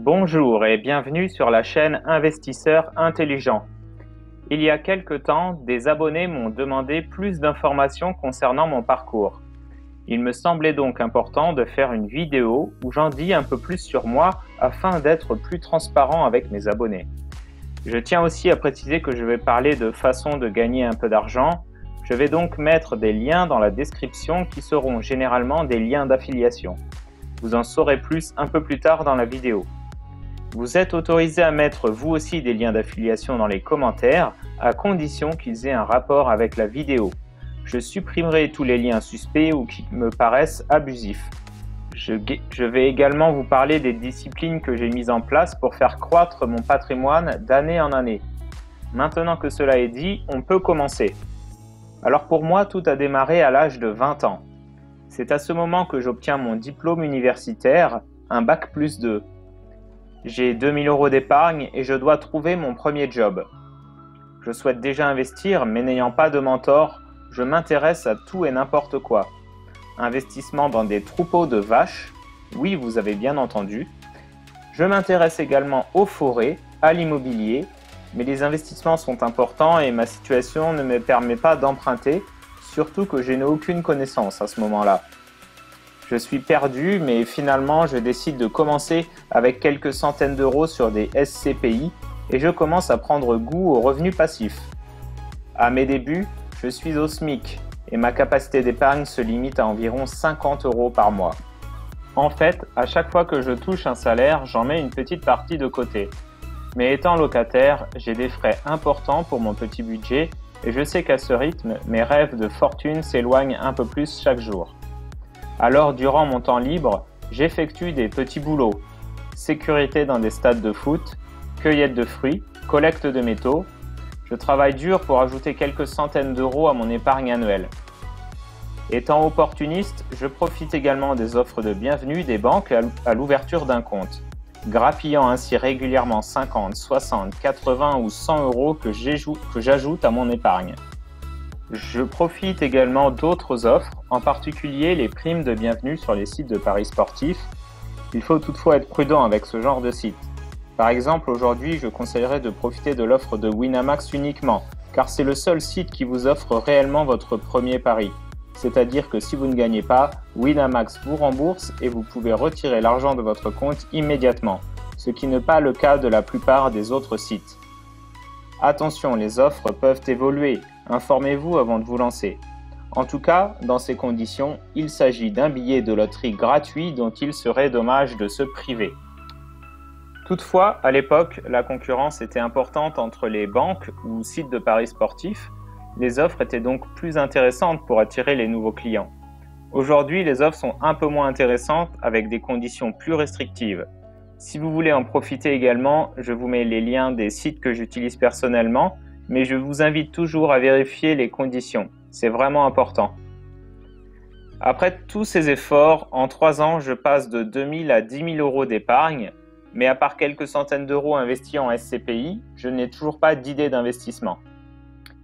Bonjour et bienvenue sur la chaîne Investisseurs Intelligents. Il y a quelque temps, des abonnés m'ont demandé plus d'informations concernant mon parcours. Il me semblait donc important de faire une vidéo où j'en dis un peu plus sur moi afin d'être plus transparent avec mes abonnés. Je tiens aussi à préciser que je vais parler de façon de gagner un peu d'argent. Je vais donc mettre des liens dans la description qui seront généralement des liens d'affiliation. Vous en saurez plus un peu plus tard dans la vidéo. Vous êtes autorisé à mettre vous aussi des liens d'affiliation dans les commentaires, à condition qu'ils aient un rapport avec la vidéo. Je supprimerai tous les liens suspects ou qui me paraissent abusifs. Je vais également vous parler des disciplines que j'ai mises en place pour faire croître mon patrimoine d'année en année. Maintenant que cela est dit, on peut commencer. Alors pour moi, tout a démarré à l'âge de 20 ans. C'est à ce moment que j'obtiens mon diplôme universitaire, un bac+2. J'ai 2000 € d'épargne et je dois trouver mon premier job. Je souhaite déjà investir, mais n'ayant pas de mentor, je m'intéresse à tout et n'importe quoi. Investissement dans des troupeaux de vaches, oui, vous avez bien entendu. Je m'intéresse également aux forêts, à l'immobilier, mais les investissements sont importants et ma situation ne me permet pas d'emprunter, surtout que je n'ai aucune connaissance à ce moment-là. Je suis perdu, mais finalement, je décide de commencer avec quelques centaines d'euros sur des SCPI et je commence à prendre goût aux revenus passifs. À mes débuts, je suis au SMIC et ma capacité d'épargne se limite à environ 50 € par mois. En fait, à chaque fois que je touche un salaire, j'en mets une petite partie de côté. Mais étant locataire, j'ai des frais importants pour mon petit budget et je sais qu'à ce rythme, mes rêves de fortune s'éloignent un peu plus chaque jour. Alors, durant mon temps libre, j'effectue des petits boulots. Sécurité dans des stades de foot, cueillette de fruits, collecte de métaux. Je travaille dur pour ajouter quelques centaines d'euros à mon épargne annuelle. Étant opportuniste, je profite également des offres de bienvenue des banques à l'ouverture d'un compte, grappillant ainsi régulièrement 50, 60, 80 ou 100 € que j'ajoute à mon épargne. Je profite également d'autres offres, en particulier les primes de bienvenue sur les sites de paris sportifs. Il faut toutefois être prudent avec ce genre de site. Par exemple, aujourd'hui, je conseillerais de profiter de l'offre de Winamax uniquement, car c'est le seul site qui vous offre réellement votre premier pari. C'est-à-dire que si vous ne gagnez pas, Winamax vous rembourse et vous pouvez retirer l'argent de votre compte immédiatement, ce qui n'est pas le cas de la plupart des autres sites. Attention, les offres peuvent évoluer. Informez-vous avant de vous lancer. En tout cas, dans ces conditions, il s'agit d'un billet de loterie gratuit dont il serait dommage de se priver. Toutefois, à l'époque, la concurrence était importante entre les banques ou sites de paris sportifs. Les offres étaient donc plus intéressantes pour attirer les nouveaux clients. Aujourd'hui, les offres sont un peu moins intéressantes avec des conditions plus restrictives. Si vous voulez en profiter également, je vous mets les liens des sites que j'utilise personnellement, mais je vous invite toujours à vérifier les conditions. C'est vraiment important. Après tous ces efforts, en 3 ans, je passe de 2000 à 10 000 € d'épargne, mais à part quelques centaines d'euros investis en SCPI, je n'ai toujours pas d'idée d'investissement.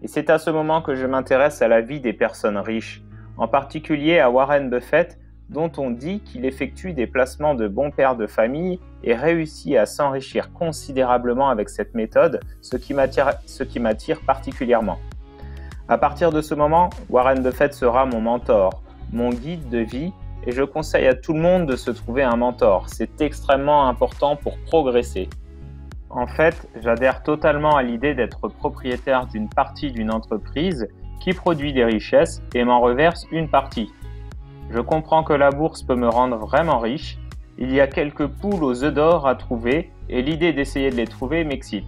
Et c'est à ce moment que je m'intéresse à la vie des personnes riches, en particulier à Warren Buffett, dont on dit qu'il effectue des placements de bons pères de famille et réussit à s'enrichir considérablement avec cette méthode, ce qui m'attire particulièrement. À partir de ce moment, Warren Buffett sera mon mentor, mon guide de vie, et je conseille à tout le monde de se trouver un mentor. C'est extrêmement important pour progresser. En fait, j'adhère totalement à l'idée d'être propriétaire d'une partie d'une entreprise qui produit des richesses et m'en reverse une partie. Je comprends que la bourse peut me rendre vraiment riche. Il y a quelques poules aux œufs d'or à trouver et l'idée d'essayer de les trouver m'excite.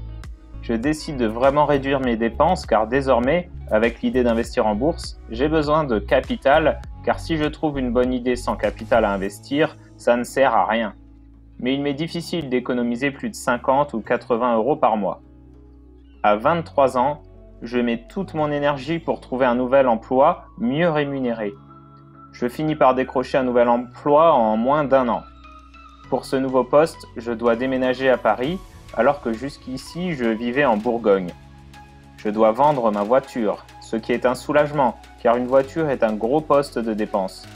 Je décide de vraiment réduire mes dépenses car désormais, avec l'idée d'investir en bourse, j'ai besoin de capital car si je trouve une bonne idée sans capital à investir, ça ne sert à rien. Mais il m'est difficile d'économiser plus de 50 ou 80 € par mois. À 23 ans, je mets toute mon énergie pour trouver un nouvel emploi mieux rémunéré. Je finis par décrocher un nouvel emploi en moins d'1 an. Pour ce nouveau poste, je dois déménager à Paris, alors que jusqu'ici, je vivais en Bourgogne. Je dois vendre ma voiture, ce qui est un soulagement, car une voiture est un gros poste de dépense.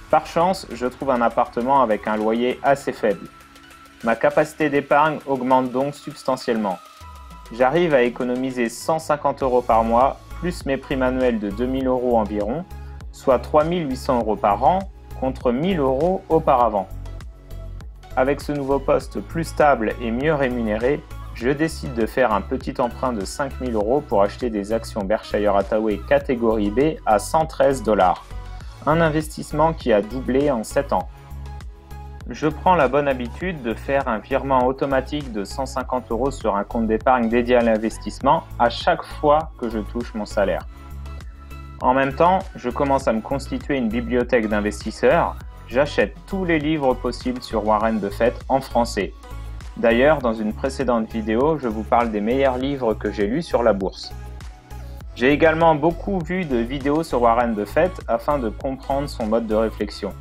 Par chance, je trouve un appartement avec un loyer assez faible. Ma capacité d'épargne augmente donc substantiellement. J'arrive à économiser 150 € par mois, plus mes primes annuelles de 2000 € environ, soit 3800 € par an, contre 1000 € auparavant. Avec ce nouveau poste plus stable et mieux rémunéré, je décide de faire un petit emprunt de 5000 € pour acheter des actions Berkshire Hathaway catégorie B à 113 $. Un investissement qui a doublé en 7 ans. Je prends la bonne habitude de faire un virement automatique de 150 € sur un compte d'épargne dédié à l'investissement à chaque fois que je touche mon salaire. En même temps, je commence à me constituer une bibliothèque d'investisseurs. J'achète tous les livres possibles sur Warren Buffett en français. D'ailleurs, dans une précédente vidéo, je vous parle des meilleurs livres que j'ai lus sur la bourse. J'ai également beaucoup vu de vidéos sur Warren Buffett afin de comprendre son mode de réflexion.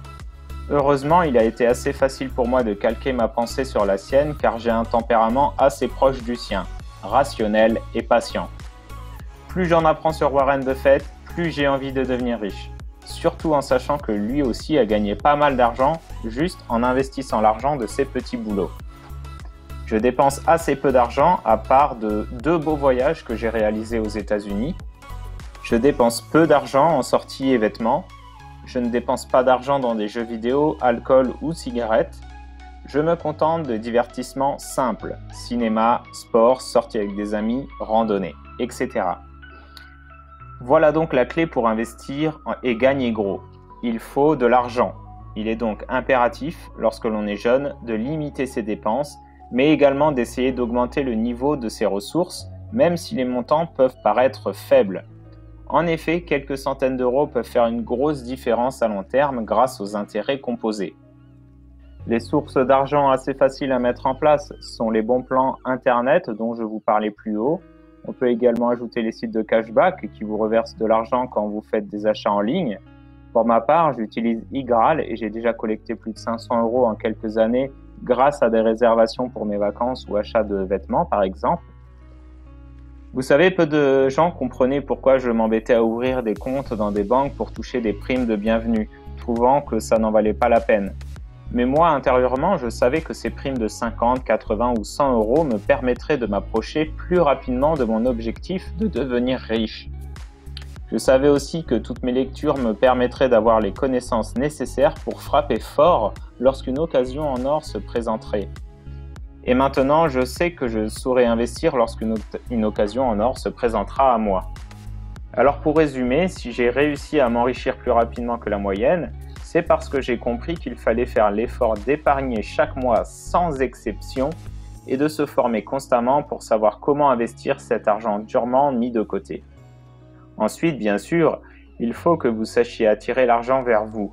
Heureusement, il a été assez facile pour moi de calquer ma pensée sur la sienne car j'ai un tempérament assez proche du sien, rationnel et patient. Plus j'en apprends sur Warren Buffett, plus j'ai envie de devenir riche. Surtout en sachant que lui aussi a gagné pas mal d'argent juste en investissant l'argent de ses petits boulots. Je dépense assez peu d'argent à part de 2 beaux voyages que j'ai réalisés aux États-Unis. Je dépense peu d'argent en sorties et vêtements. Je ne dépense pas d'argent dans des jeux vidéo, alcool ou cigarettes. Je me contente de divertissements simples, cinéma, sport, sorties avec des amis, randonnée, etc. Voilà donc la clé pour investir et gagner gros. Il faut de l'argent. Il est donc impératif, lorsque l'on est jeune, de limiter ses dépenses, mais également d'essayer d'augmenter le niveau de ses ressources, même si les montants peuvent paraître faibles. En effet, quelques centaines d'euros peuvent faire une grosse différence à long terme grâce aux intérêts composés. Les sources d'argent assez faciles à mettre en place sont les bons plans Internet dont je vous parlais plus haut. On peut également ajouter les sites de cashback qui vous reversent de l'argent quand vous faites des achats en ligne. Pour ma part, j'utilise iGraal et j'ai déjà collecté plus de 500 € en quelques années grâce à des réservations pour mes vacances ou achats de vêtements par exemple. Vous savez, peu de gens comprenaient pourquoi je m'embêtais à ouvrir des comptes dans des banques pour toucher des primes de bienvenue, trouvant que ça n'en valait pas la peine. Mais moi, intérieurement, je savais que ces primes de 50, 80 ou 100 € me permettraient de m'approcher plus rapidement de mon objectif de devenir riche. Je savais aussi que toutes mes lectures me permettraient d'avoir les connaissances nécessaires pour frapper fort lorsqu'une occasion en or se présenterait. Et maintenant, je sais que je saurai investir lorsqu'une occasion en or se présentera à moi. Alors pour résumer, si j'ai réussi à m'enrichir plus rapidement que la moyenne, c'est parce que j'ai compris qu'il fallait faire l'effort d'épargner chaque mois sans exception et de se former constamment pour savoir comment investir cet argent durement mis de côté. Ensuite, bien sûr, il faut que vous sachiez attirer l'argent vers vous,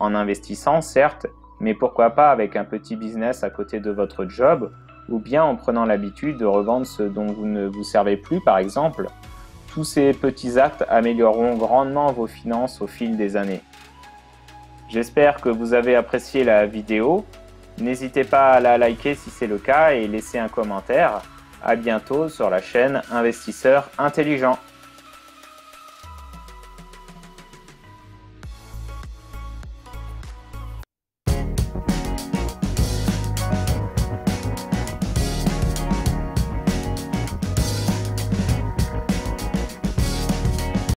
en investissant certes, mais pourquoi pas avec un petit business à côté de votre job, ou bien en prenant l'habitude de revendre ce dont vous ne vous servez plus par exemple. Tous ces petits actes amélioreront grandement vos finances au fil des années. J'espère que vous avez apprécié la vidéo. N'hésitez pas à la liker si c'est le cas et laisser un commentaire. À bientôt sur la chaîne Investisseurs Intelligents.